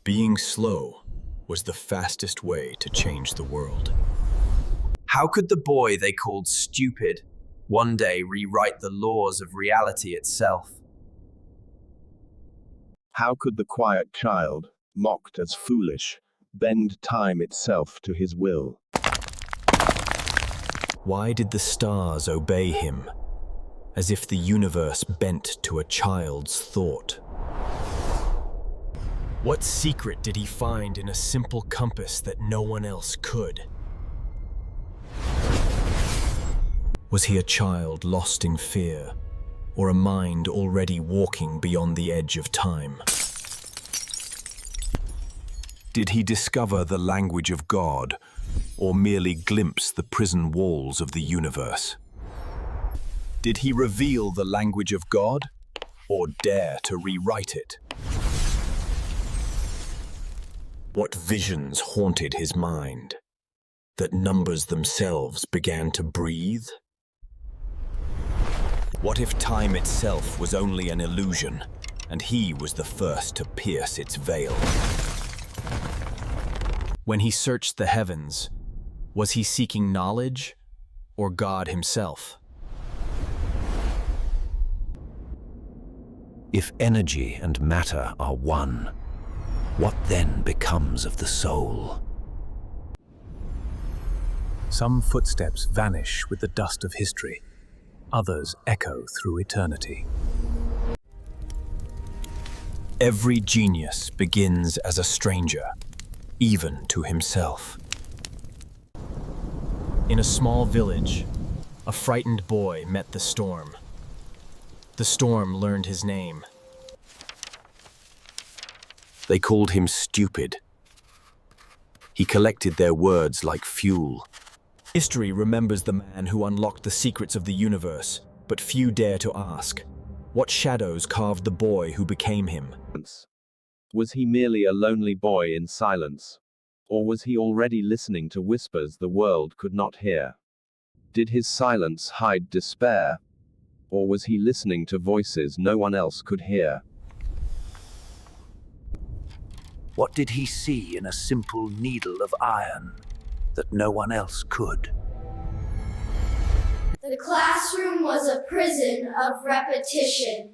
Being slow was the fastest way to change the world. How could the boy they called stupid one day rewrite the laws of reality itself? How could the quiet child, mocked as foolish, bend time itself to his will? Why did the stars obey him, as if the universe bent to a child's thought? What secret did he find in a simple compass that no one else could? Was he a child lost in fear, or a mind already walking beyond the edge of time? Did he discover the language of God, or merely glimpse the prison walls of the universe? Did he reveal the language of God, or dare to rewrite it? What visions haunted his mind, that numbers themselves began to breathe? What if time itself was only an illusion, and he was the first to pierce its veil? When he searched the heavens, was he seeking knowledge or God himself? If energy and matter are one, what then becomes of the soul? Some footsteps vanish with the dust of history. Others echo through eternity. Every genius begins as a stranger, even to himself. In a small village, a frightened boy met the storm. The storm learned his name. They called him stupid. He collected their words like fuel. History remembers the man who unlocked the secrets of the universe, but few dare to ask, what shadows carved the boy who became him? Was he merely a lonely boy in silence? Or was he already listening to whispers the world could not hear? Did his silence hide despair? Or was he listening to voices no one else could hear? What did he see in a simple needle of iron that no one else could? The classroom was a prison of repetition.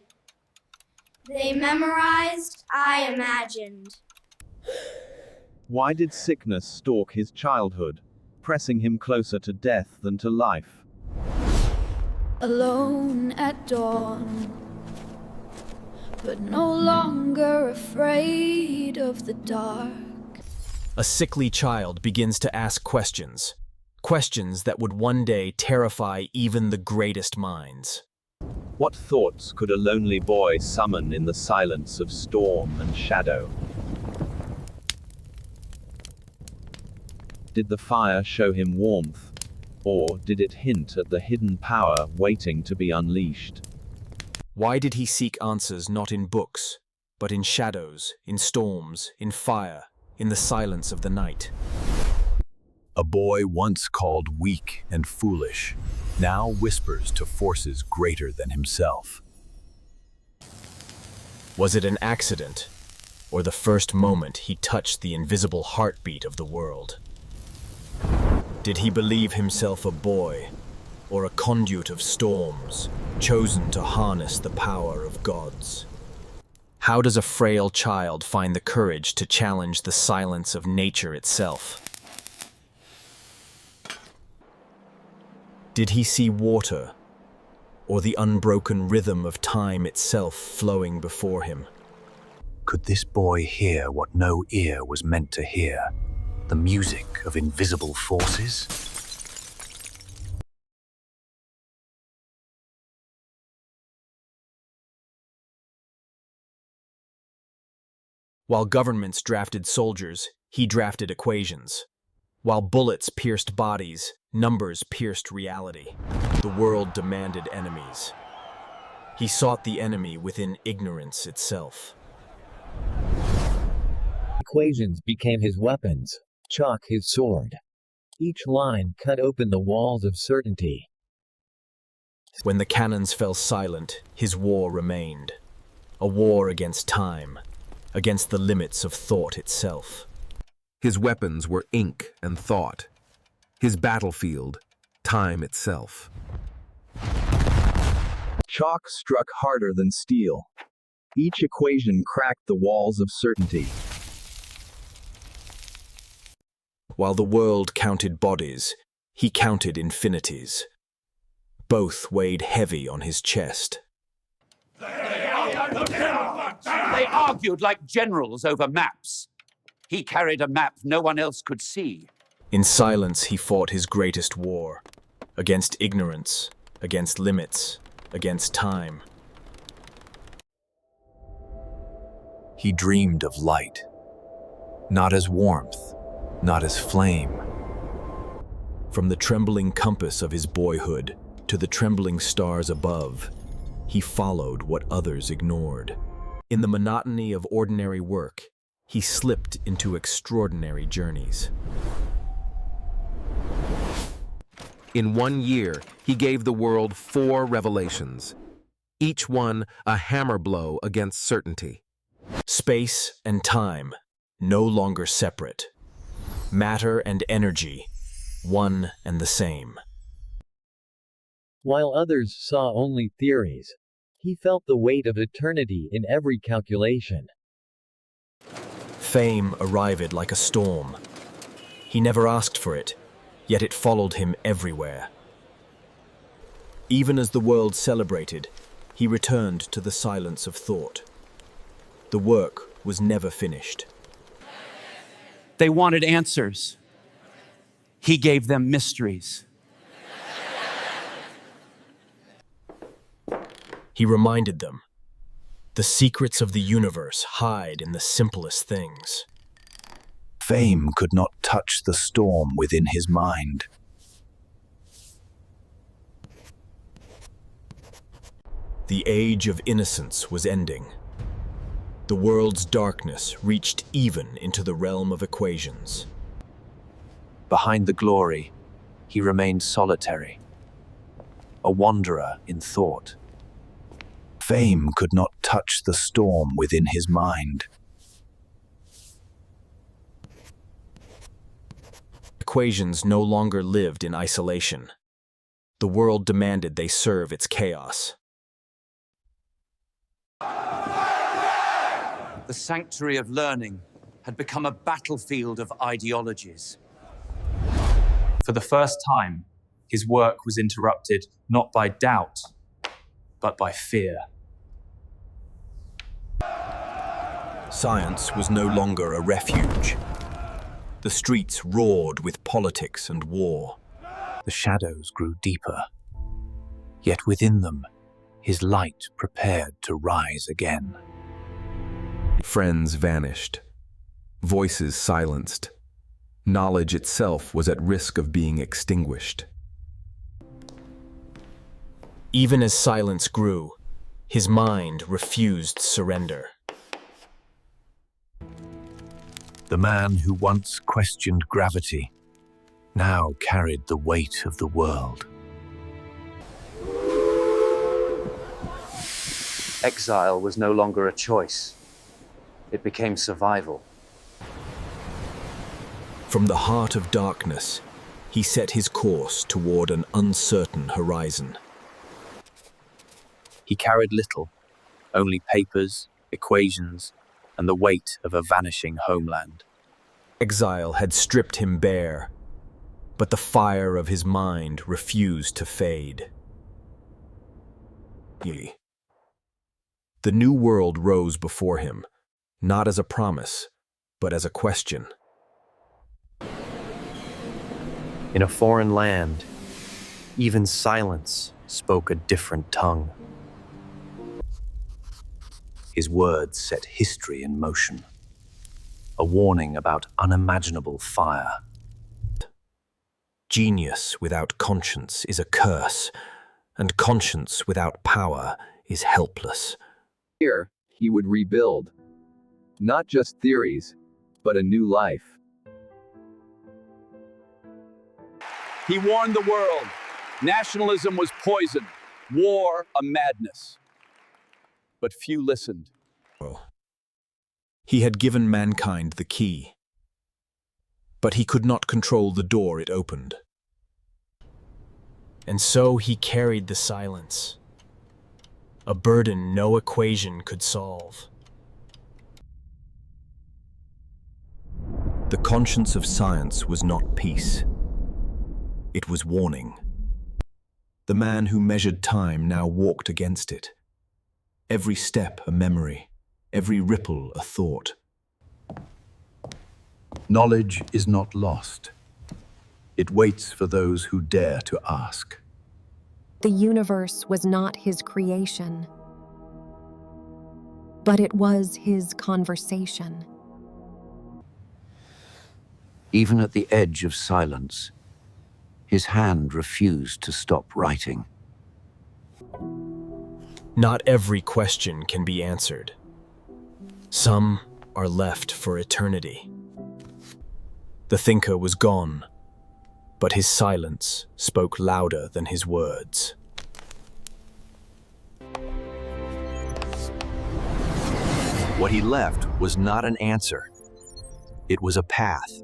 They memorized, I imagined. Why did sickness stalk his childhood, pressing him closer to death than to life? Alone at dawn, but no longer afraid of the dark. A sickly child begins to ask questions, questions that would one day terrify even the greatest minds. What thoughts could a lonely boy summon in the silence of storm and shadow? Did the fire show him warmth, or did it hint at the hidden power waiting to be unleashed? Why did he seek answers not in books, but in shadows, in storms, in fire, in the silence of the night? A boy once called weak and foolish, now whispers to forces greater than himself. Was it an accident, or the first moment he touched the invisible heartbeat of the world? Did he believe himself a boy, or a conduit of storms, chosen to harness the power of gods? How does a frail child find the courage to challenge the silence of nature itself? Did he see water, or the unbroken rhythm of time itself flowing before him? Could this boy hear what no ear was meant to hear? The music of invisible forces? While governments drafted soldiers, he drafted equations. While bullets pierced bodies, numbers pierced reality. The world demanded enemies. He sought the enemy within ignorance itself. Equations became his weapons, chalk his sword. Each line cut open the walls of certainty. When the cannons fell silent, his war remained. A war against time, against the limits of thought itself. His weapons were ink and thought. His battlefield, time itself. Chalk struck harder than steel. Each equation cracked the walls of certainty. While the world counted bodies, he counted infinities. Both weighed heavy on his chest. They argued like generals over maps. He carried a map no one else could see. In silence, he fought his greatest war, against ignorance, against limits, against time. He dreamed of light, not as warmth, not as flame. From the trembling compass of his boyhood to the trembling stars above, he followed what others ignored. In the monotony of ordinary work, he slipped into extraordinary journeys. In 1 year, he gave the world 4 revelations, each one a hammer blow against certainty. Space and time, no longer separate. Matter and energy, one and the same. While others saw only theories, he felt the weight of eternity in every calculation. Fame arrived like a storm. He never asked for it, yet it followed him everywhere. Even as the world celebrated, he returned to the silence of thought. The work was never finished. They wanted answers. He gave them mysteries. He reminded them, the secrets of the universe hide in the simplest things. Fame could not touch the storm within his mind. The age of innocence was ending. The world's darkness reached even into the realm of equations. Behind the glory, he remained solitary, a wanderer in thought. Fame could not touch the storm within his mind. Equations no longer lived in isolation. The world demanded they serve its chaos. The sanctuary of learning had become a battlefield of ideologies. For the first time, his work was interrupted not by doubt, but by fear. Science was no longer a refuge. The streets roared with politics and war. The shadows grew deeper, yet within them, his light prepared to rise again. Friends vanished. Voices silenced. Knowledge itself was at risk of being extinguished. Even as silence grew, his mind refused surrender. The man who once questioned gravity now carried the weight of the world. Exile was no longer a choice. It became survival. From the heart of darkness, he set his course toward an uncertain horizon. He carried little, only papers, equations, and the weight of a vanishing homeland. Exile had stripped him bare, but the fire of his mind refused to fade. The new world rose before him, not as a promise, but as a question. In a foreign land, even silence spoke a different tongue. His words set history in motion, a warning about unimaginable fire. Genius without conscience is a curse, and conscience without power is helpless. Here, he would rebuild, not just theories, but a new life. He warned the world. Nationalism was poison, war a madness. But few listened. He had given mankind the key, but he could not control the door it opened. And so he carried the silence, a burden no equation could solve. The conscience of science was not peace. It was warning. The man who measured time now walked against it. Every step a memory, every ripple a thought. Knowledge is not lost. It waits for those who dare to ask. The universe was not his creation, but it was his conversation. Even at the edge of silence, his hand refused to stop writing. Not every question can be answered. Some are left for eternity. The thinker was gone, but his silence spoke louder than his words. What he left was not an answer. It was a path.